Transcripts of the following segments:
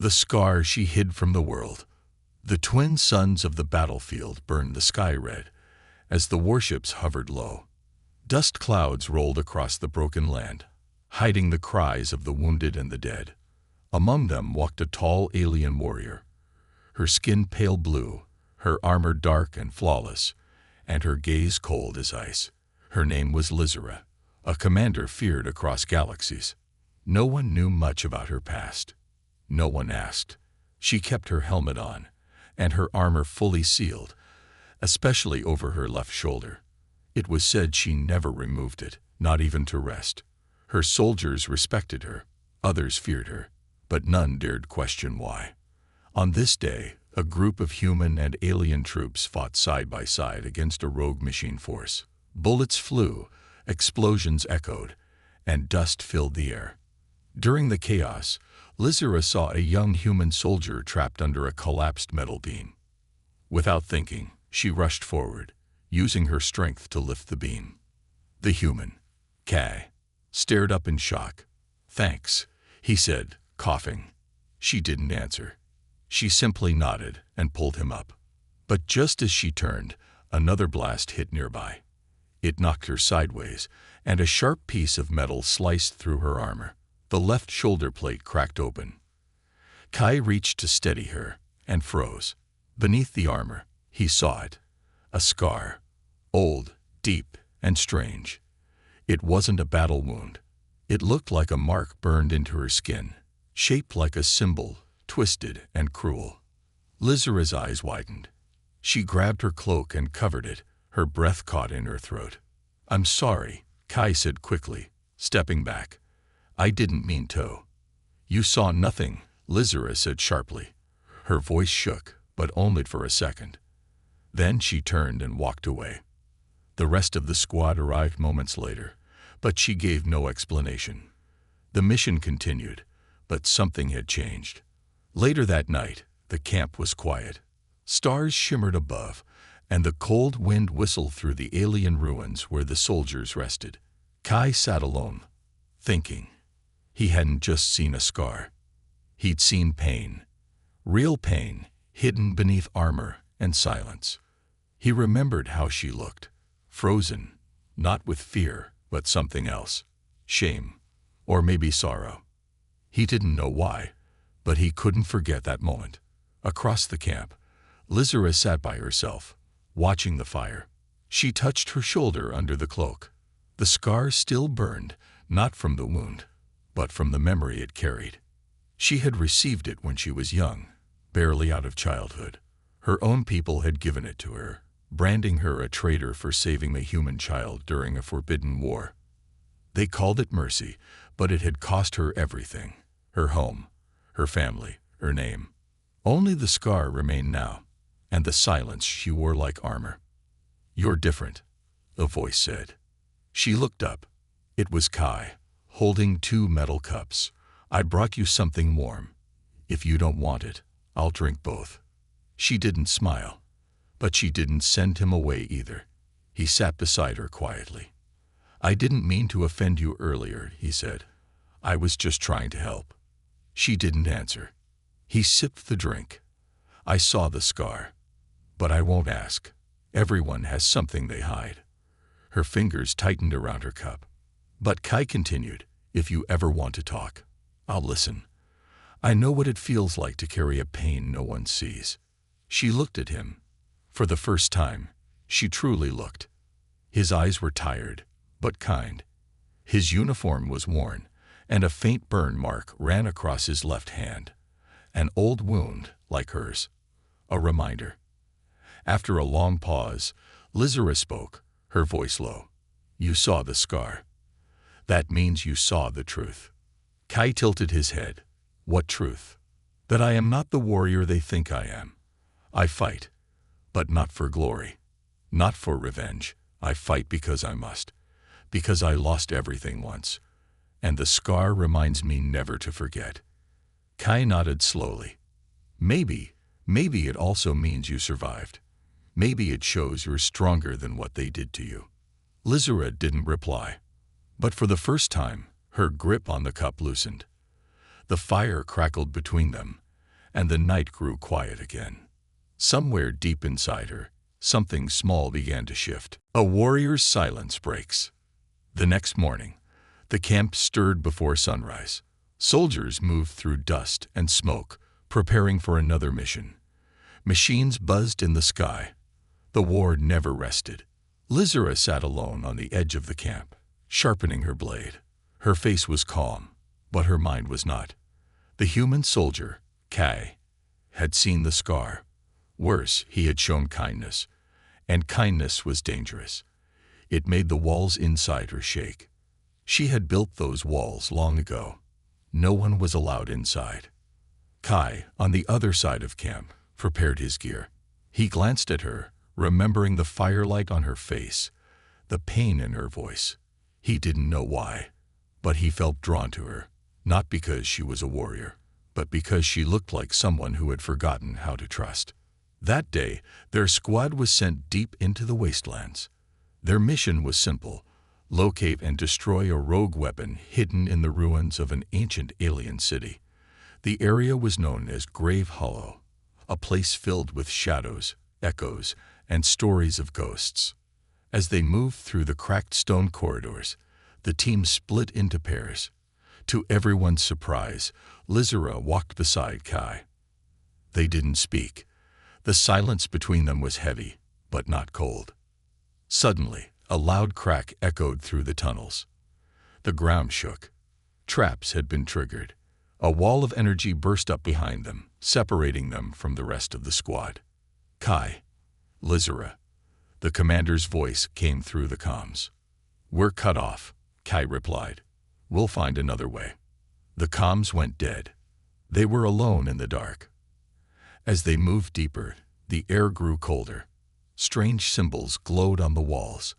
The scar she hid from the world. The twin suns of the battlefield burned the sky red as the warships hovered low. Dust clouds rolled across the broken land, hiding the cries of the wounded and the dead. Among them walked a tall alien warrior, her skin pale blue, her armor dark and flawless, and her gaze cold as ice. Her name was Lizera, a commander feared across galaxies. No one knew much about her past. No one asked. She kept her helmet on, and her armor fully sealed, especially over her left shoulder. It was said she never removed it, not even to rest. Her soldiers respected her, others feared her, but none dared question why. On this day, a group of human and alien troops fought side by side against a rogue machine force. Bullets flew, explosions echoed, and dust filled the air. During the chaos, Lizera saw a young human soldier trapped under a collapsed metal beam. Without thinking, she rushed forward, using her strength to lift the beam. The human, Kai, stared up in shock. "Thanks," he said, coughing. She didn't answer. She simply nodded and pulled him up. But just as she turned, another blast hit nearby. It knocked her sideways, and a sharp piece of metal sliced through her armor. The left shoulder plate cracked open. Kai reached to steady her and froze. Beneath the armor, he saw it. A scar. Old, deep, and strange. It wasn't a battle wound. It looked like a mark burned into her skin, shaped like a symbol, twisted and cruel. Lizera's eyes widened. She grabbed her cloak and covered it, her breath caught in her throat. "I'm sorry," Kai said quickly, stepping back. "I didn't mean to." "You saw nothing," Lizera said sharply. Her voice shook, but only for a second. Then she turned and walked away. The rest of the squad arrived moments later, but she gave no explanation. The mission continued, but something had changed. Later that night, the camp was quiet. Stars shimmered above, and the cold wind whistled through the alien ruins where the soldiers rested. Kai sat alone, thinking. He hadn't just seen a scar. He'd seen pain. Real pain, hidden beneath armor and silence. He remembered how she looked, frozen, not with fear, but something else. Shame, or maybe sorrow. He didn't know why, but he couldn't forget that moment. Across the camp, Lizera sat by herself, watching the fire. She touched her shoulder under the cloak. The scar still burned, not from the wound, but from the memory it carried. She had received it when she was young, barely out of childhood. Her own people had given it to her, branding her a traitor for saving a human child during a forbidden war. They called it mercy, but it had cost her everything. Her home, her family, her name. Only the scar remained now, and the silence she wore like armor. "You're different," a voice said. She looked up. It was Kai, holding 2 metal cups. "I brought you something warm. If you don't want it, I'll drink both." She didn't smile, but she didn't send him away either. He sat beside her quietly. "I didn't mean to offend you earlier," he said. "I was just trying to help." She didn't answer. He sipped the drink. "I saw the scar, but I won't ask. Everyone has something they hide." Her fingers tightened around her cup. But Kai continued, "If you ever want to talk, I'll listen. I know what it feels like to carry a pain no one sees." She looked at him. For the first time, she truly looked. His eyes were tired, but kind. His uniform was worn, and a faint burn mark ran across his left hand. An old wound, like hers. A reminder. After a long pause, Lizera spoke, her voice low. "You saw the scar. That means you saw the truth." Kai tilted his head. "What truth?" "That I am not the warrior they think I am. I fight, but not for glory. Not for revenge. I fight because I must. Because I lost everything once. And the scar reminds me never to forget." Kai nodded slowly. Maybe it also means you survived. Maybe it shows you're stronger than what they did to you." Lizera didn't reply. But for the first time, her grip on the cup loosened. The fire crackled between them, and the night grew quiet again. Somewhere deep inside her, something small began to shift. A warrior's silence breaks. The next morning, the camp stirred before sunrise. Soldiers moved through dust and smoke, preparing for another mission. Machines buzzed in the sky. The war never rested. Lizera sat alone on the edge of the camp, sharpening her blade. Her face was calm, but her mind was not. The human soldier, Kai, had seen the scar. Worse, he had shown kindness, and kindness was dangerous. It made the walls inside her shake. She had built those walls long ago. No one was allowed inside. Kai, on the other side of camp, prepared his gear. He glanced at her, remembering the firelight on her face, the pain in her voice. He didn't know why, but he felt drawn to her, not because she was a warrior, but because she looked like someone who had forgotten how to trust. That day, their squad was sent deep into the wastelands. Their mission was simple: locate and destroy a rogue weapon hidden in the ruins of an ancient alien city. The area was known as Grave Hollow, a place filled with shadows, echoes, and stories of ghosts. As they moved through the cracked stone corridors, the team split into pairs. To everyone's surprise, Lizera walked beside Kai. They didn't speak. The silence between them was heavy, but not cold. Suddenly, a loud crack echoed through the tunnels. The ground shook. Traps had been triggered. A wall of energy burst up behind them, separating them from the rest of the squad. Kai, Lizera. The commander's voice came through the comms. "We're cut off," Kai replied. "We'll find another way." The comms went dead. They were alone in the dark. As they moved deeper, the air grew colder. Strange symbols glowed on the walls.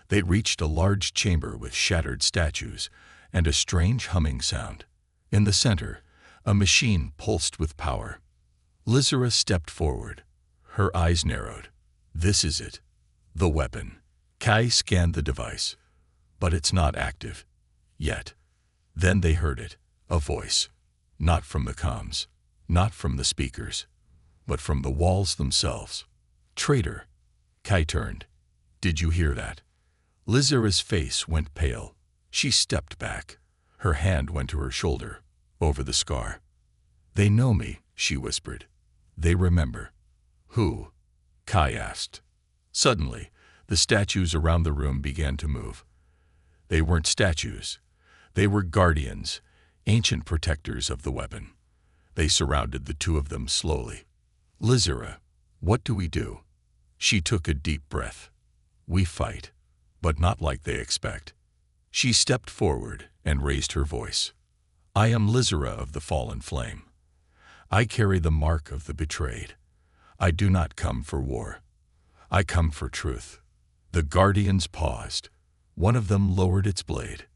They reached a large chamber with shattered statues and a strange humming sound. In the center, a machine pulsed with power. Lizera stepped forward. Her eyes narrowed. "This is it. The weapon." Kai scanned the device. "But it's not active. Yet." Then they heard it. A voice. Not from the comms. Not from the speakers. But from the walls themselves. "Traitor." Kai turned. "Did you hear that?" Lizera's face went pale. She stepped back. Her hand went to her shoulder, over the scar. "They know me," she whispered. "They remember." "Who?" Kai asked. Suddenly, the statues around the room began to move. They weren't statues. They were guardians, ancient protectors of the weapon. They surrounded the two of them slowly. "Lizera, what do we do?" She took a deep breath. "We fight, but not like they expect." She stepped forward and raised her voice. "I am Lizera of the Fallen Flame. I carry the mark of the betrayed. I do not come for war. I come for truth." The guardians paused. One of them lowered its blade.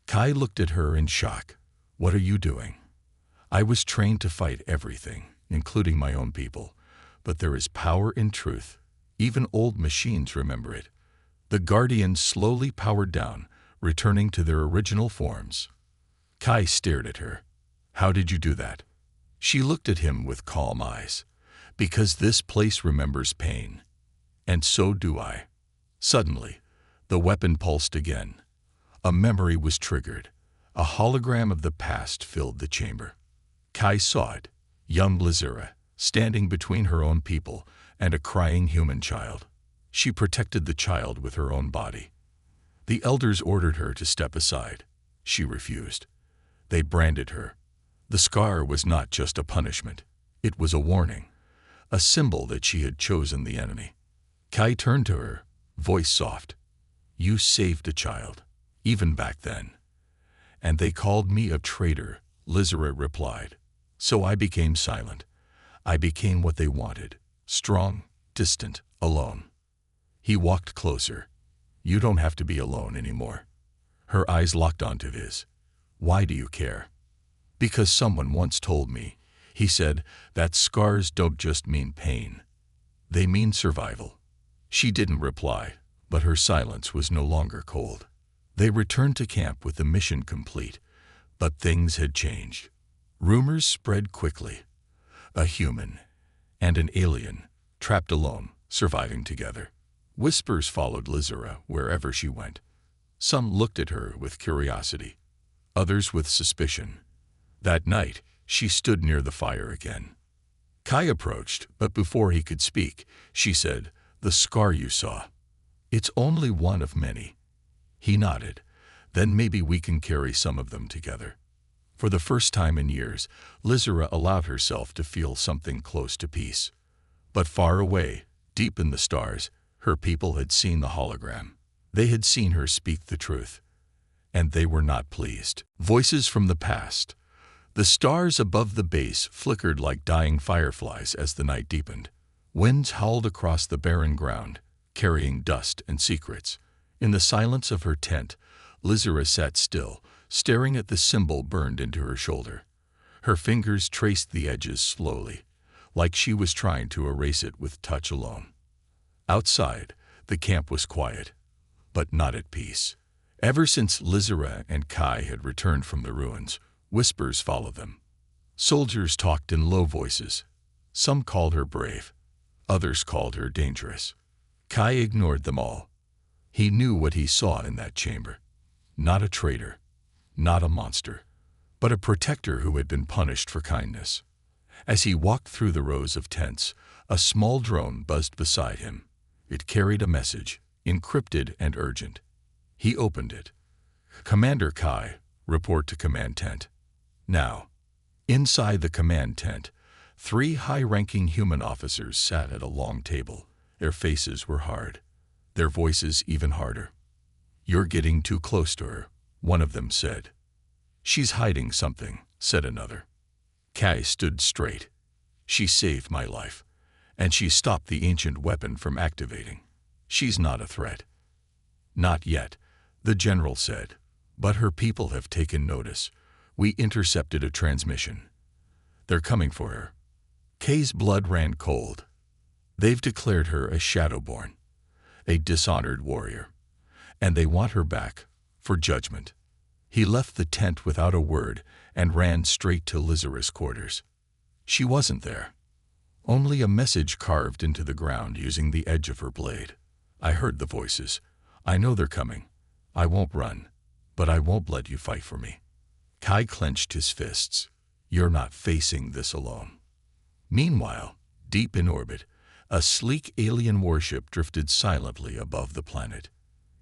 Kai looked at her in shock. "What are you doing?" "I was trained to fight everything, including my own people. But there is power in truth. Even old machines remember it." The guardians slowly powered down, returning to their original forms. Kai stared at her. "How did you do that?" She looked at him with calm eyes. "Because this place remembers pain. And so do I." Suddenly, the weapon pulsed again. A memory was triggered. A hologram of the past filled the chamber. Kai saw it. Young Lizera, standing between her own people and a crying human child. She protected the child with her own body. The elders ordered her to step aside. She refused. They branded her. The scar was not just a punishment. It was a warning, a symbol that she had chosen the enemy. Kai turned to her, voice soft. "You saved a child, even back then." "And they called me a traitor," Lizera replied. "So I became silent. I became what they wanted, strong, distant, alone." He walked closer. "You don't have to be alone anymore." Her eyes locked onto his. "Why do you care?" "Because someone once told me," he said, "that scars don't just mean pain. They mean survival." She didn't reply, but her silence was no longer cold. They returned to camp with the mission complete, but things had changed. Rumors spread quickly. a human and an alien, trapped alone, surviving together. Whispers followed Lizera wherever she went. Some looked at her with curiosity, others with suspicion. That night, she stood near the fire again. Kai approached, but before he could speak, she said, "The scar you saw. It's only one of many." He nodded. "Then maybe we can carry some of them together." For the first time in years, Lizera allowed herself to feel something close to peace. But far away, deep in the stars, her people had seen the hologram. They had seen her speak the truth. And they were not pleased. Voices from the past. The stars above the base flickered like dying fireflies as the night deepened. Winds howled across the barren ground, carrying dust and secrets. In the silence of her tent, Lizera sat still, staring at the symbol burned into her shoulder. Her fingers traced the edges slowly, like she was trying to erase it with touch alone. Outside, the camp was quiet, but not at peace. Ever since Lizera and Kai had returned from the ruins, whispers followed them. Soldiers talked in low voices. Some called her brave, others called her dangerous. Kai ignored them all. He knew what he saw in that chamber. Not a traitor, not a monster, but a protector who had been punished for kindness. As he walked through the rows of tents, a small drone buzzed beside him. It carried a message, encrypted and urgent. He opened it. "Commander Kai, report to command tent." Now, inside the command tent, 3 high-ranking human officers sat at a long table. Their faces were hard, their voices even harder. "You're getting too close to her," one of them said. "She's hiding something," said another. Kai stood straight. "She saved my life, and she stopped the ancient weapon from activating. She's not a threat." "Not yet," the general said, "but her people have taken notice. We intercepted a transmission. They're coming for her." Kay's blood ran cold. They've declared her a Shadowborn, a dishonored warrior, and they want her back for judgment. He left the tent without a word and ran straight to Lizera's quarters. She wasn't there. Only a message carved into the ground using the edge of her blade. "I heard the voices. I know they're coming. I won't run, but I won't let you fight for me." Kai clenched his fists. "You're not facing this alone." Meanwhile, deep in orbit, a sleek alien warship drifted silently above the planet.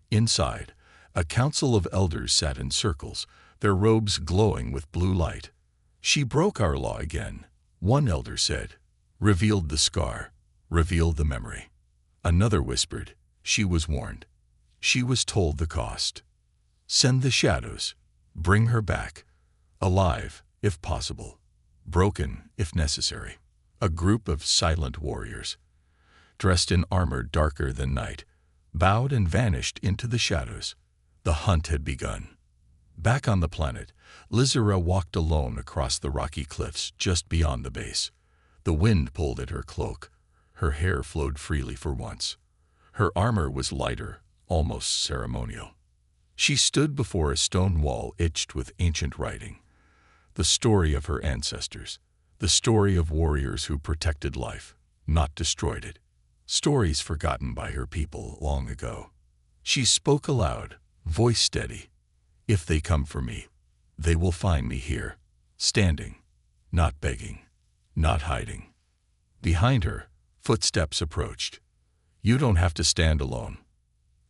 Inside, a council of elders sat in circles, their robes glowing with blue light. "She broke our law again," one elder said. "Revealed the scar, revealed the memory." Another whispered, "She was warned. She was told the cost. Send the shadows. Bring her back. Alive, if possible. Broken, if necessary." A group of silent warriors, dressed in armor darker than night, bowed and vanished into the shadows. The hunt had begun. Back on the planet, Lizera walked alone across the rocky cliffs just beyond the base. The wind pulled at her cloak. Her hair flowed freely for once. Her armor was lighter, almost ceremonial. She stood before a stone wall etched with ancient writing. The story of her ancestors. The story of warriors who protected life, not destroyed it. Stories forgotten by her people long ago. She spoke aloud, voice steady. "If they come for me, they will find me here, standing, not begging, not hiding." Behind her, footsteps approached. "You don't have to stand alone."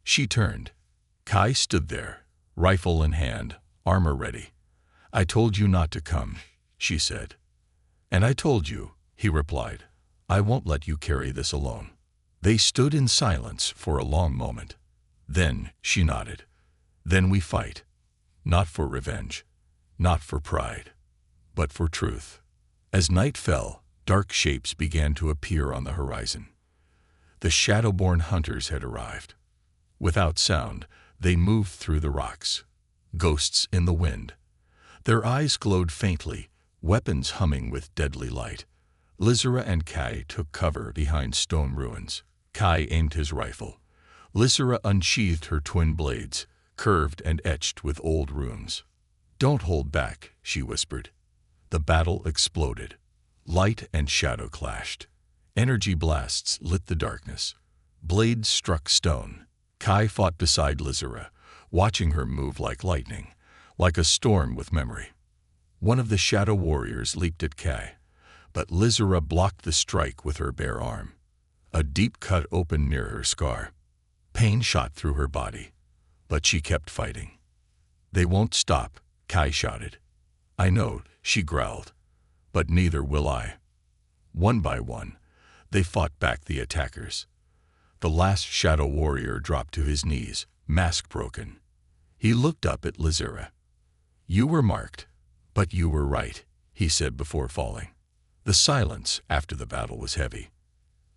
She turned. Kai stood there, rifle in hand, armor ready. "I told you not to come," she said. "And I told you," he replied. "I won't let you carry this alone." They stood in silence for a long moment. Then she nodded. "Then we fight. Not for revenge, not for pride, but for truth." As night fell, dark shapes began to appear on the horizon. The Shadowborn hunters had arrived. Without sound, they moved through the rocks, ghosts in the wind. Their eyes glowed faintly, weapons humming with deadly light. Lizera and Kai took cover behind stone ruins. Kai aimed his rifle. Lizera unsheathed her twin blades, curved and etched with old runes. "Don't hold back," she whispered. The battle exploded. Light and shadow clashed. Energy blasts lit the darkness. Blades struck stone. Kai fought beside Lizera, watching her move like lightning, like a storm with memory. One of the shadow warriors leaped at Kai, but Lizera blocked the strike with her bare arm. A deep cut opened near her scar. Pain shot through her body, but she kept fighting. "They won't stop," Kai shouted. "I know," she growled, "but neither will I." One by one, they fought back the attackers. The last shadow warrior dropped to his knees, mask broken. He looked up at Lizera. "You were marked, but you were right," he said before falling. The silence after the battle was heavy.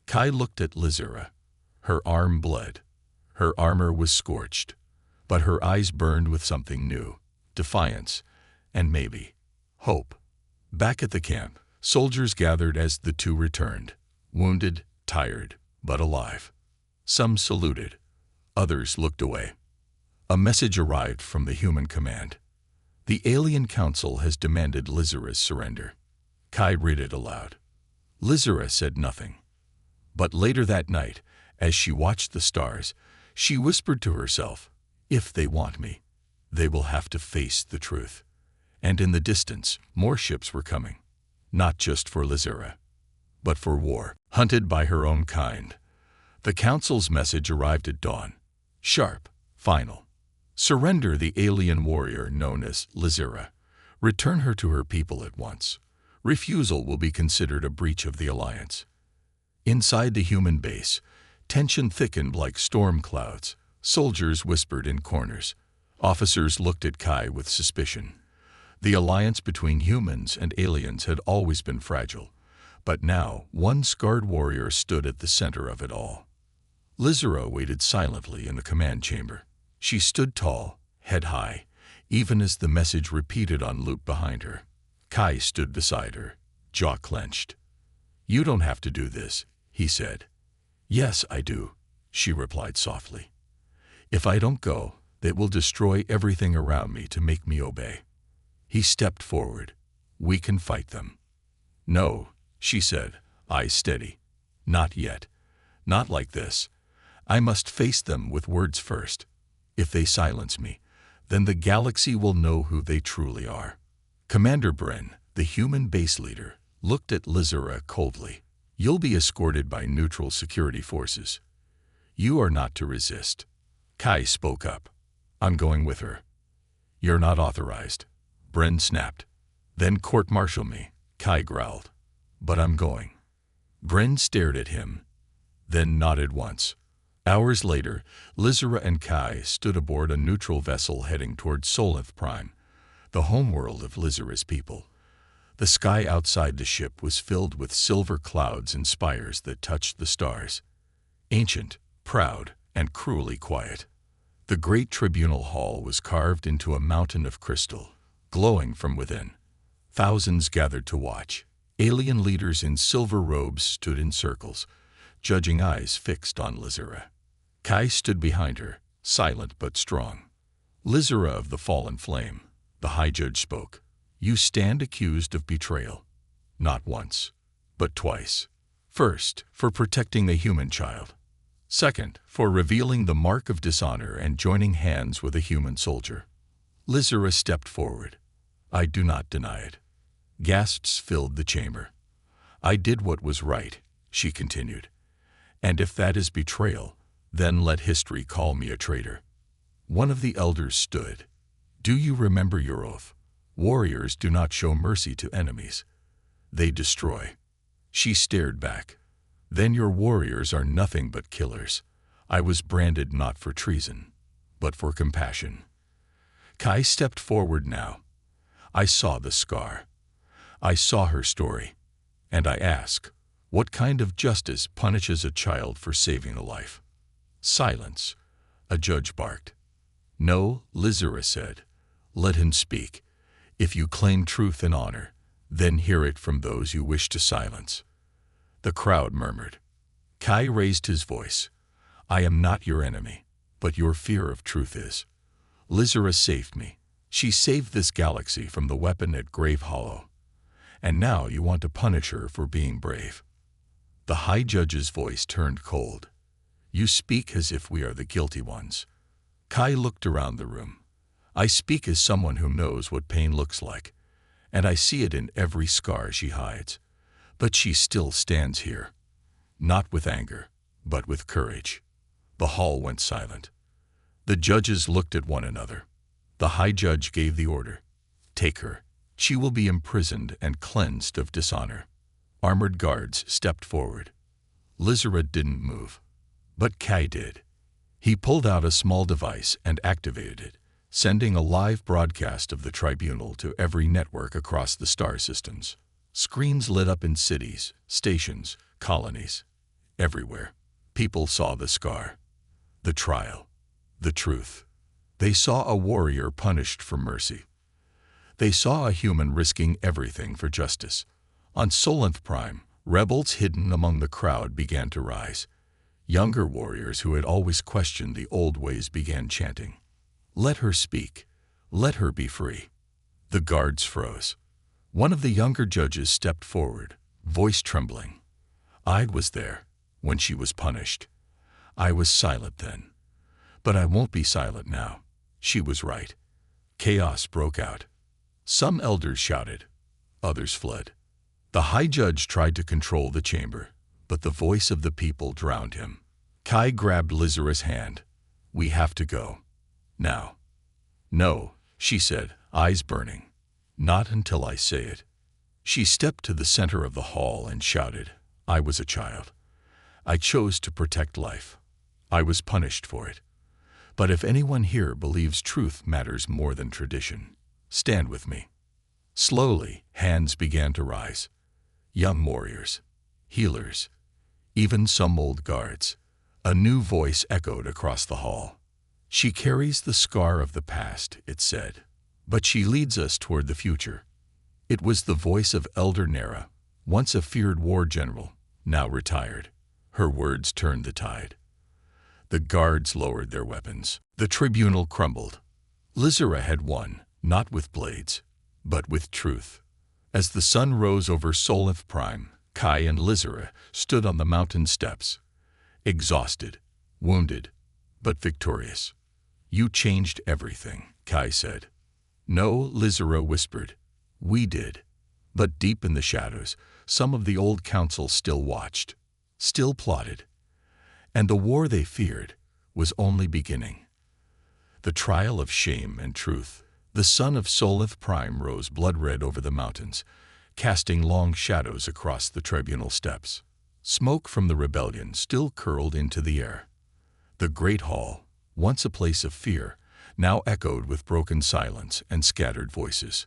Kai looked at Lizera. Her arm bled. Her armor was scorched, but her eyes burned with something new, defiance, and maybe hope. Back at the camp, soldiers gathered as the two returned, wounded, tired, but alive. Some saluted. Others looked away. A message arrived from the human command. "The alien council has demanded Lizera's surrender." Kai read it aloud. Lizera said nothing. But later that night, as she watched the stars, she whispered to herself, "If they want me, they will have to face the truth." And in the distance, more ships were coming. Not just for Lizera, but for war, hunted by her own kind. The council's message arrived at dawn. Sharp, final. Surrender the alien warrior known as Lizera. Return her to her people at once. Refusal will be considered a breach of the alliance. Inside the human base, tension thickened like storm clouds. Soldiers whispered in corners. Officers looked at Kai with suspicion. The alliance between humans and aliens had always been fragile, but now one scarred warrior stood at the center of it all. Lizera waited silently in the command chamber. She stood tall, head high, even as the message repeated on loop behind her. Kai stood beside her, jaw clenched. "You don't have to do this," he said. "Yes, I do," she replied softly. "If I don't go, they will destroy everything around me to make me obey." He stepped forward. "We can fight them." "No," she said, eyes steady. "Not yet. Not like this. I must face them with words first. If they silence me, then the galaxy will know who they truly are." Commander Bren, the human base leader, looked at Lizera coldly. "You'll be escorted by neutral security forces. You are not to resist." Kai spoke up. "I'm going with her." "You're not authorized," Bren snapped. "Then court-martial me," Kai growled. "But I'm going." Bren stared at him, then nodded once. Hours later, Lizera and Kai stood aboard a neutral vessel heading toward Solith Prime, the homeworld of Lizera's people. The sky outside the ship was filled with silver clouds and spires that touched the stars. Ancient, proud, and cruelly quiet. The great tribunal hall was carved into a mountain of crystal, glowing from within. Thousands gathered to watch. Alien leaders in silver robes stood in circles, judging eyes fixed on Lizera. Kai stood behind her, silent but strong. "Lizera of the Fallen Flame," the High Judge spoke, "you stand accused of betrayal. Not once, but twice. First, for protecting the human child. Second, for revealing the mark of dishonor and joining hands with a human soldier." Lizera stepped forward. "I do not deny it." Gasps filled the chamber. "I did what was right," she continued. "And if that is betrayal, then let history call me a traitor." One of the elders stood. "Do you remember your oath? Warriors do not show mercy to enemies. They destroy." She stared back. "Then your warriors are nothing but killers. I was branded not for treason, but for compassion." Kai stepped forward now. "I saw the scar. I saw her story. And I ask, what kind of justice punishes a child for saving a life?" Silence. A judge barked. "No," Lizera said. "Let him speak. If you claim truth and honor, then hear it from those you wish to silence." The crowd murmured. Kai raised his voice. "I am not your enemy, but your fear of truth is. Lizera saved me. She saved this galaxy from the weapon at Grave Hollow. and now you want to punish her for being brave." The High Judge's voice turned cold. "You speak as if we are the guilty ones." Kai looked around the room. "I speak as someone who knows what pain looks like, and I see it in every scar she hides. But she still stands here, not with anger, but with courage." The hall went silent. The judges looked at one another. The High Judge gave the order, "Take her. She will be imprisoned and cleansed of dishonor." Armored guards stepped forward. Lizera didn't move, but Kai did. He pulled out a small device and activated it, sending a live broadcast of the tribunal to every network across the star systems. Screens lit up in cities, stations, colonies. Everywhere, people saw the scar, the trial, the truth. They saw a warrior punished for mercy. They saw a human risking everything for justice. On Solenth Prime, rebels hidden among the crowd began to rise. Younger warriors who had always questioned the old ways began chanting, "Let her speak. Let her be free." The guards froze. One of the younger judges stepped forward, voice trembling. "I was there when she was punished. I was silent then. But I won't be silent now. She was right." Chaos broke out. Some elders shouted. Others fled. The High Judge tried to control the chamber, but the voice of the people drowned him. Kai grabbed Lizera's hand. "We have to go. Now." "No," she said, eyes burning. "Not until I say it." She stepped to the center of the hall and shouted, "I was a child. I chose to protect life. I was punished for it. But if anyone here believes truth matters more than tradition, stand with me." Slowly, hands began to rise. Young warriors, healers, even some old guards. A new voice echoed across the hall. "She carries the scar of the past," it said, "but she leads us toward the future." It was the voice of Elder Nera, once a feared war general, now retired. Her words turned the tide. The guards lowered their weapons. The tribunal crumbled. Lizera had won, not with blades, but with truth. As the sun rose over Solenth Prime, Kai and Lizera stood on the mountain steps, exhausted, wounded, but victorious. "You changed everything," Kai said. "No," Lizera whispered. "We did." But deep in the shadows, some of the old council still watched, still plotted. And the war they feared was only beginning. The trial of shame and truth. The sun of Solenth Prime rose blood-red over the mountains, casting long shadows across the tribunal steps. Smoke from the rebellion still curled into the air. The great hall, once a place of fear, now echoed with broken silence and scattered voices.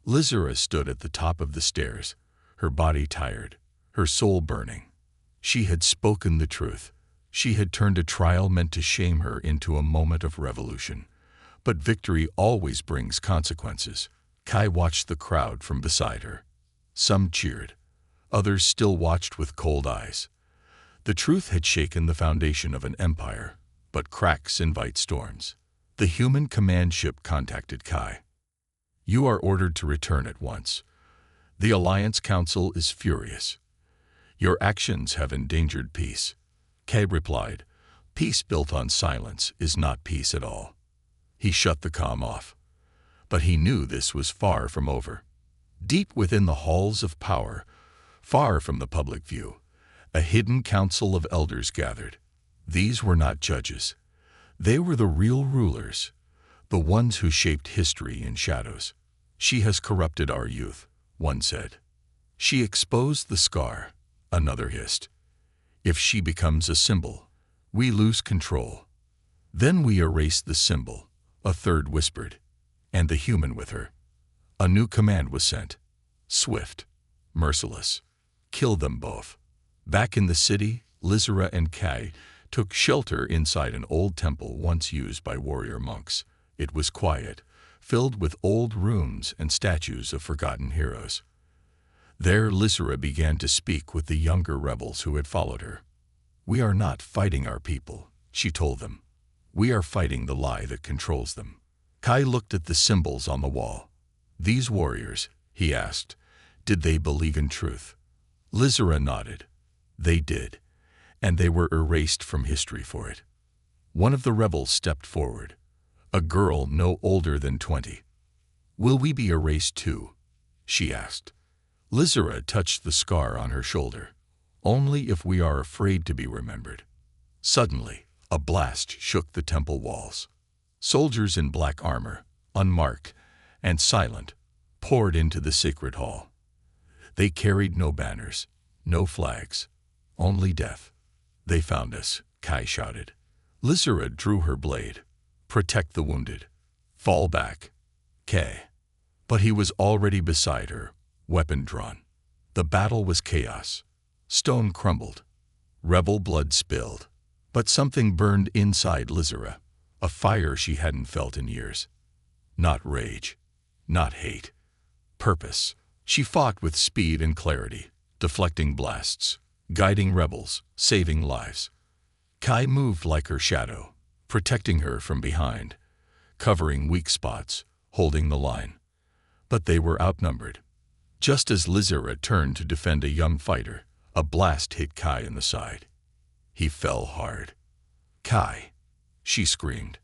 Lizera stood at the top of the stairs, her body tired, her soul burning. She had spoken the truth. She had turned a trial meant to shame her into a moment of revolution. But victory always brings consequences. Kai watched the crowd from beside her. Some cheered. Others still watched with cold eyes. The truth had shaken the foundation of an empire, but cracks invite storms. The human command ship contacted Kai. "You are ordered to return at once. The Alliance Council is furious. Your actions have endangered peace." Kai replied, "Peace built on silence is not peace at all." He shut the comm off. But he knew this was far from over. Deep within the halls of power, far from the public view, a hidden council of elders gathered. These were not judges. They were the real rulers, the ones who shaped history in shadows. "She has corrupted our youth," one said. "She exposed the scar," another hissed. "If she becomes a symbol, we lose control. Then we erase the symbol," a third whispered, "and the human with her." A new command was sent. Swift, merciless. Kill them both. Back in the city, Lizera and Kai took shelter inside an old temple once used by warrior monks. It was quiet, filled with old rooms and statues of forgotten heroes. There Lizera began to speak with the younger rebels who had followed her. "We are not fighting our people," she told them. "We are fighting the lie that controls them." Kai looked at the symbols on the wall. "These warriors," he asked, Did they believe in truth? Lizera nodded. They did, and they were erased from history for it. One of the rebels stepped forward, a girl no older than 20. "Will we be erased too?" she asked. Lizera touched the scar on her shoulder. "Only if we are afraid to be remembered." Suddenly, a blast shook the temple walls. Soldiers in black armor, unmarked and silent, poured into the sacred hall. They carried no banners, no flags, only death. "They found us," Kai shouted. Lizera drew her blade. "Protect the wounded. Fall back, Kai." But he was already beside her, weapon drawn. The battle was chaos. Stone crumbled. Rebel blood spilled. But something burned inside Lizera, a fire she hadn't felt in years. Not rage, not hate. Purpose. She fought with speed and clarity, deflecting blasts, guiding rebels, saving lives. Kai moved like her shadow, protecting her from behind, covering weak spots, holding the line. But they were outnumbered. Just as Lizera turned to defend a young fighter, a blast hit Kai in the side. He fell hard. "Kai!" she screamed.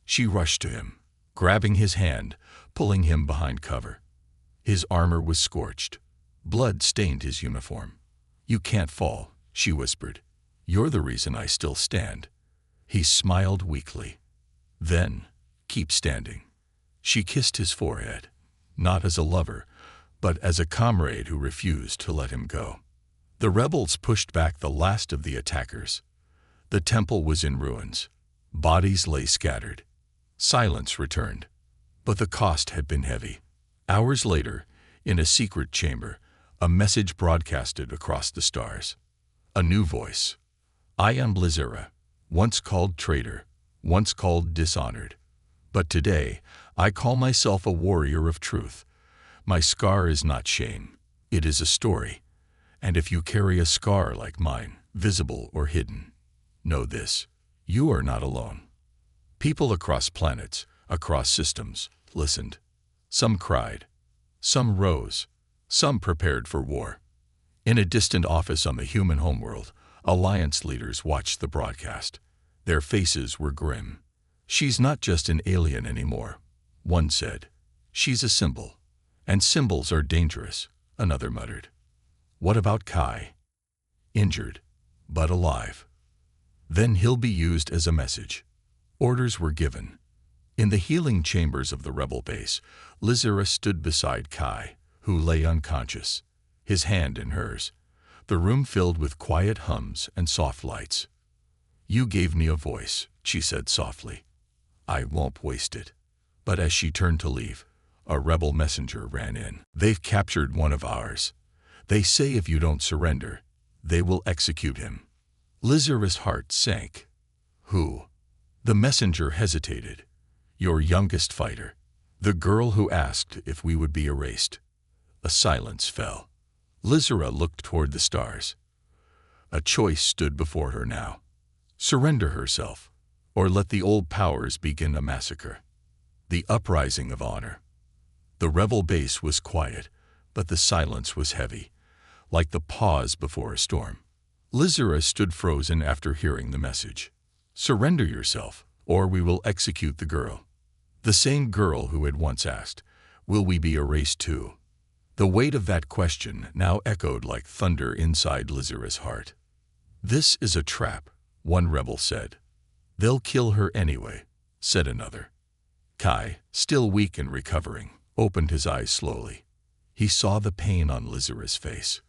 She rushed to him, grabbing his hand, pulling him behind cover. His armor was scorched. Blood stained his uniform. "You can't fall," she whispered. "You're the reason I still stand." He smiled weakly. "Then, keep standing." She kissed his forehead, not as a lover, but as a comrade who refused to let him go. The rebels pushed back the last of the attackers. The temple was in ruins. Bodies lay scattered. Silence returned. But the cost had been heavy. Hours later, in a secret chamber, a message broadcasted across the stars. A new voice. "I am Lizera, once called traitor, once called dishonored. But today, I call myself a warrior of truth. My scar is not shame. It is a story. And if you carry a scar like mine, visible or hidden, know this: you are not alone." People across planets, across systems, listened. Some cried. Some rose. Some prepared for war. In a distant office on the human homeworld, Alliance leaders watched the broadcast. Their faces were grim. "She's not just an alien anymore," one said. "She's a symbol. And symbols are dangerous," another muttered. "What about Kai?" "Injured, but alive." "Then he'll be used as a message." Orders were given. In the healing chambers of the rebel base, Lizera stood beside Kai, who lay unconscious, his hand in hers. The room filled with quiet hums and soft lights. "You gave me a voice," she said softly. "I won't waste it." But as she turned to leave, a rebel messenger ran in. "They've captured one of ours. They say if you don't surrender, they will execute him." Lizera's heart sank. "Who?" The messenger hesitated. "Your youngest fighter. The girl who asked if we would be erased." A silence fell. Lizera looked toward the stars. A choice stood before her now. Surrender herself, or let the old powers begin a massacre. The uprising of honor. The rebel base was quiet, but the silence was heavy, like the pause before a storm. Lizera stood frozen after hearing the message. "Surrender yourself, or we will execute the girl." The same girl who had once asked, "Will we be erased too?" The weight of that question now echoed like thunder inside Lizera's heart. "This is a trap," one rebel said. "They'll kill her anyway," said another. Kai, still weak and recovering, opened his eyes slowly. He saw the pain on Lizera's face.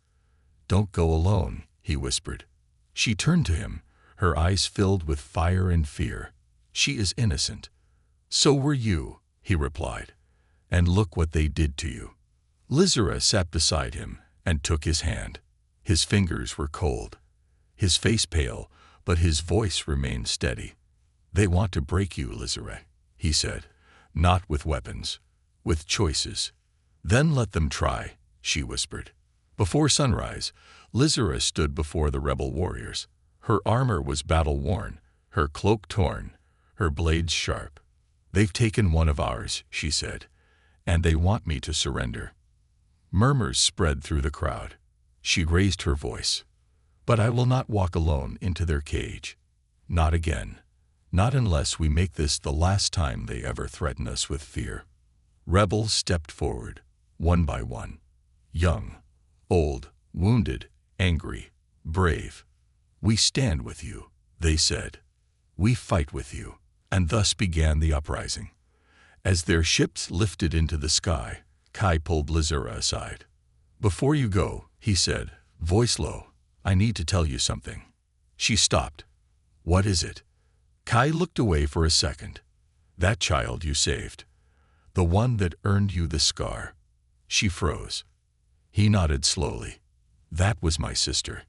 "Don't go alone," he whispered. She turned to him, her eyes filled with fire and fear. "She is innocent." "So were you," he replied. "And look what they did to you." Lizera sat beside him and took his hand. His fingers were cold, his face pale, but his voice remained steady. "They want to break you, Lizera," he said. "Not with weapons, with choices." "Then let them try," she whispered. Before sunrise, Lizera stood before the rebel warriors. Her armor was battle-worn, her cloak torn, her blades sharp. "They've taken one of ours," she said, "and they want me to surrender." Murmurs spread through the crowd. She raised her voice. But I will not walk alone into their cage. Not again. Not unless we make this the last time they ever threaten us with fear. Rebels stepped forward, one by one. Young, old, wounded, angry, brave. We stand with you, they said. We fight with you. And thus began the uprising. As their ships lifted into the sky, Kai pulled Lizura aside. Before you go, he said, voice low, I need to tell you something. She stopped. What is it? Kai looked away for a second. That child you saved. The one that earned you the scar. She froze. He nodded slowly. That was my sister.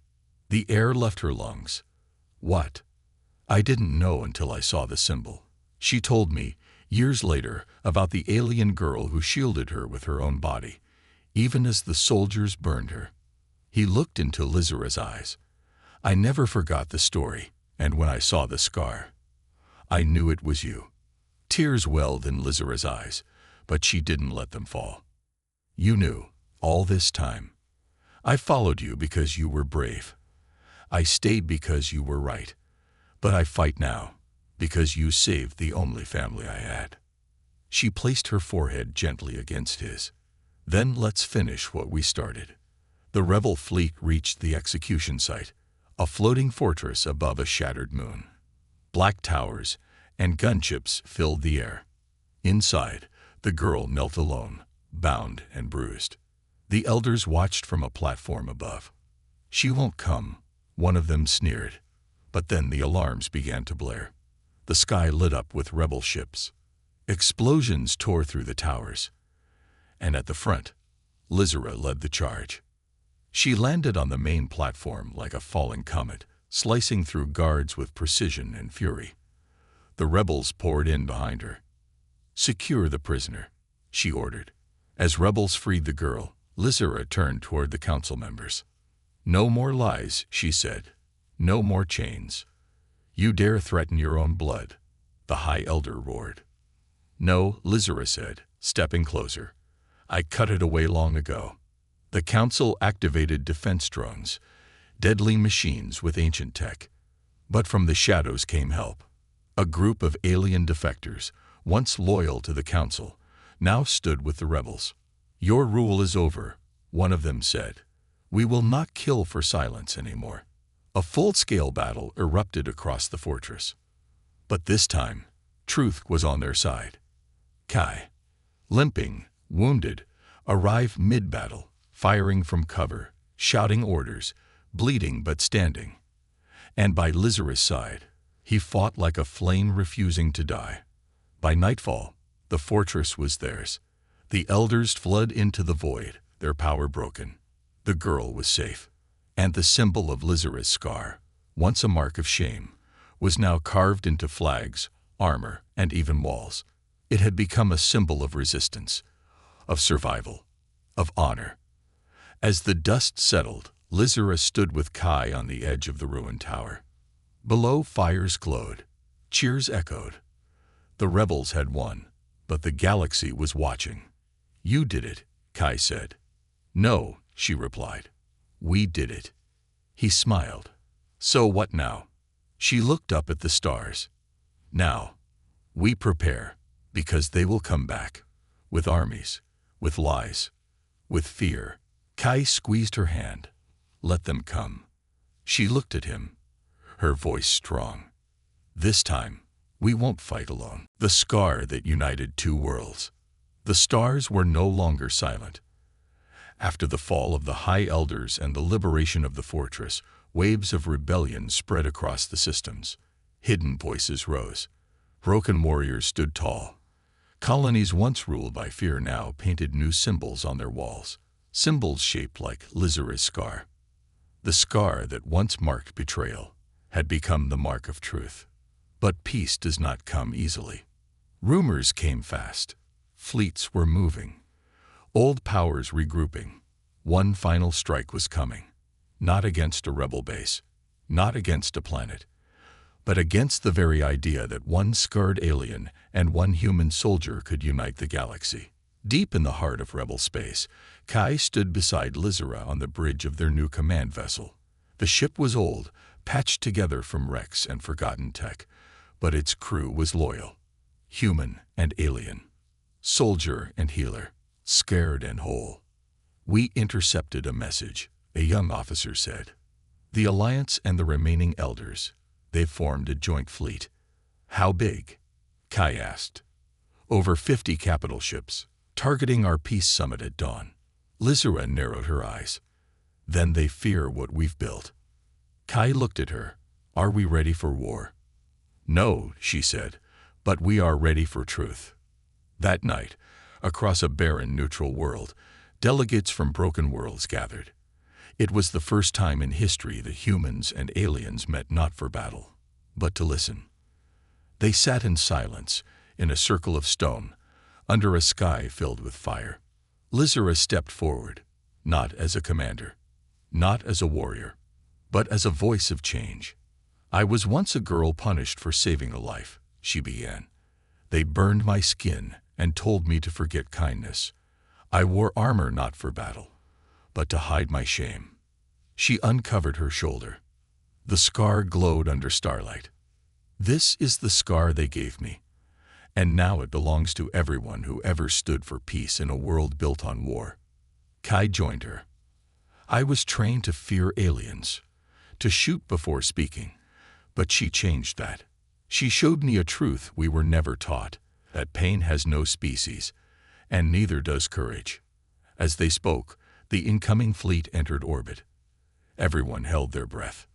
The air left her lungs. What? I didn't know until I saw the symbol. She told me, years later, about the alien girl who shielded her with her own body, even as the soldiers burned her. He looked into Lizura's eyes. I never forgot the story, and when I saw the scar, I knew it was you. Tears welled in Lizura's eyes, but she didn't let them fall. You knew, all this time. I followed you because you were brave. I stayed because you were right. But I fight now, because you saved the only family I had. She placed her forehead gently against his. Then let's finish what we started. The rebel fleet reached the execution site, a floating fortress above a shattered moon. Black towers and gunships filled the air. Inside, the girl knelt alone, bound and bruised. The elders watched from a platform above. She won't come, one of them sneered. But then the alarms began to blare. The sky lit up with rebel ships. Explosions tore through the towers. And at the front, Lizura led the charge. She landed on the main platform like a falling comet, slicing through guards with precision and fury. The rebels poured in behind her. Secure the prisoner, she ordered. As rebels freed the girl, Lizura turned toward the council members. No more lies, she said. No more chains. You dare threaten your own blood, the High Elder roared. No, Lizura said, stepping closer. I cut it away long ago. The council activated defense drones, deadly machines with ancient tech. But from the shadows came help. A group of alien defectors, once loyal to the council, now stood with the rebels. Your rule is over, one of them said. We will not kill for silence anymore. A full-scale battle erupted across the fortress. But this time, truth was on their side. Kai, limping, wounded, arrived mid-battle, firing from cover, shouting orders, bleeding but standing. And by Lizura's side, he fought like a flame refusing to die. By nightfall, the fortress was theirs. The elders fled into the void, their power broken. The girl was safe. And the symbol of Lizura's scar, once a mark of shame, was now carved into flags, armor, and even walls. It had become a symbol of resistance, of survival, of honor. As the dust settled, Lizura stood with Kai on the edge of the ruined tower. Below, fires glowed. Cheers echoed. The rebels had won, but the galaxy was watching. You did it, Kai said. No, she replied. We did it. He smiled. So what now? She looked up at the stars. Now, we prepare, because they will come back. With armies, with lies, with fear. Kai squeezed her hand. Let them come. She looked at him, her voice strong. This time, we won't fight alone. The scar that united two worlds. The stars were no longer silent. After the fall of the High Elders and the liberation of the fortress, waves of rebellion spread across the systems. Hidden voices rose. Broken warriors stood tall. Colonies once ruled by fear now painted new symbols on their walls, symbols shaped like Lizura's scar. The scar that once marked betrayal had become the mark of truth. But peace does not come easily. Rumors came fast. Fleets were moving. Old powers regrouping. One final strike was coming. Not against a rebel base, not against a planet, but against the very idea that one scarred alien and one human soldier could unite the galaxy. Deep in the heart of rebel space, Kai stood beside Lizera on the bridge of their new command vessel. The ship was old, patched together from wrecks and forgotten tech, but its crew was loyal. Human and alien. Soldier and healer. Scared and whole. "We intercepted a message," a young officer said. "The Alliance and the remaining elders. They've formed a joint fleet." "How big?" Kai asked. "Over 50 capital ships, targeting our peace summit at dawn." Lizera narrowed her eyes. "Then they fear what we've built." Kai looked at her. "Are we ready for war?" "No," she said, "but we are ready for truth." That night, across a barren, neutral world, delegates from broken worlds gathered. It was the first time in history that humans and aliens met not for battle, but to listen. They sat in silence, in a circle of stone, under a sky filled with fire. Lizera stepped forward, not as a commander, not as a warrior, but as a voice of change. "I was once a girl punished for saving a life," she began. "They burned my skin and told me to forget kindness. I wore armor not for battle, but to hide my shame." She uncovered her shoulder. The scar glowed under starlight. "This is the scar they gave me, and now it belongs to everyone who ever stood for peace in a world built on war." Kai joined her. "I was trained to fear aliens, to shoot before speaking, but she changed that. She showed me a truth we were never taught, that pain has no species, and neither does courage." As they spoke, the incoming fleet entered orbit. Everyone held their breath.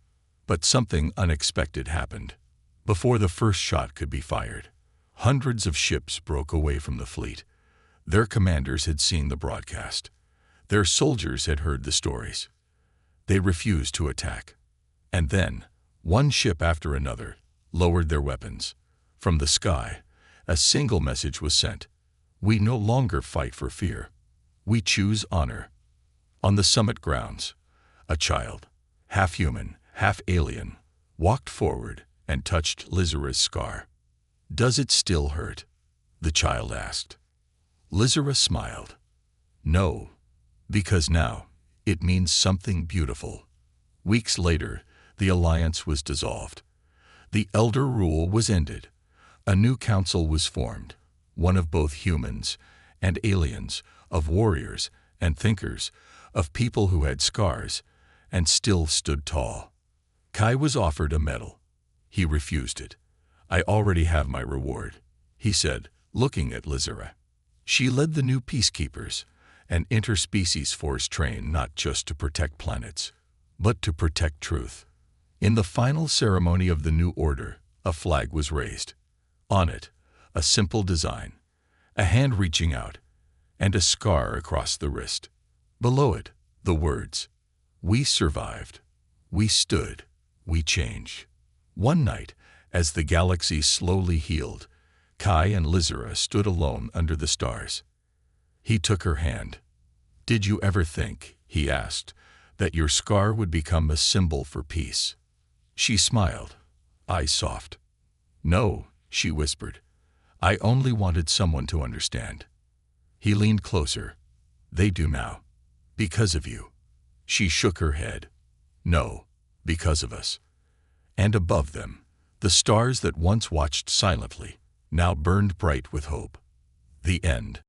But something unexpected happened. Before the first shot could be fired, hundreds of ships broke away from the fleet. Their commanders had seen the broadcast. Their soldiers had heard the stories. They refused to attack. And then, one ship after another lowered their weapons. From the sky, a single message was sent. "We no longer fight for fear. We choose honor." On the summit grounds, a child, half human, half alien, walked forward and touched Lizera's scar. "Does it still hurt?" the child asked. Lizera smiled. "No, because now it means something beautiful." Weeks later, the alliance was dissolved. The elder rule was ended. A new council was formed, one of both humans and aliens, of warriors and thinkers, of people who had scars and still stood tall. Kai was offered a medal. He refused it. "I already have my reward," he said, looking at Lizera. She led the new peacekeepers, an interspecies force trained not just to protect planets, but to protect truth. In the final ceremony of the new order, a flag was raised. On it, a simple design, a hand reaching out, and a scar across the wrist. Below it, the words, "We survived. We stood. We changed." One night, as the galaxy slowly healed, Kai and Lizera stood alone under the stars. He took her hand. "Did you ever think," he asked, "that your scar would become a symbol for peace?" She smiled, eyes soft. "No," she whispered. "I only wanted someone to understand." He leaned closer. "They do now. Because of you." She shook her head. "No, because of us." And above them, the stars that once watched silently now burned bright with hope. The end.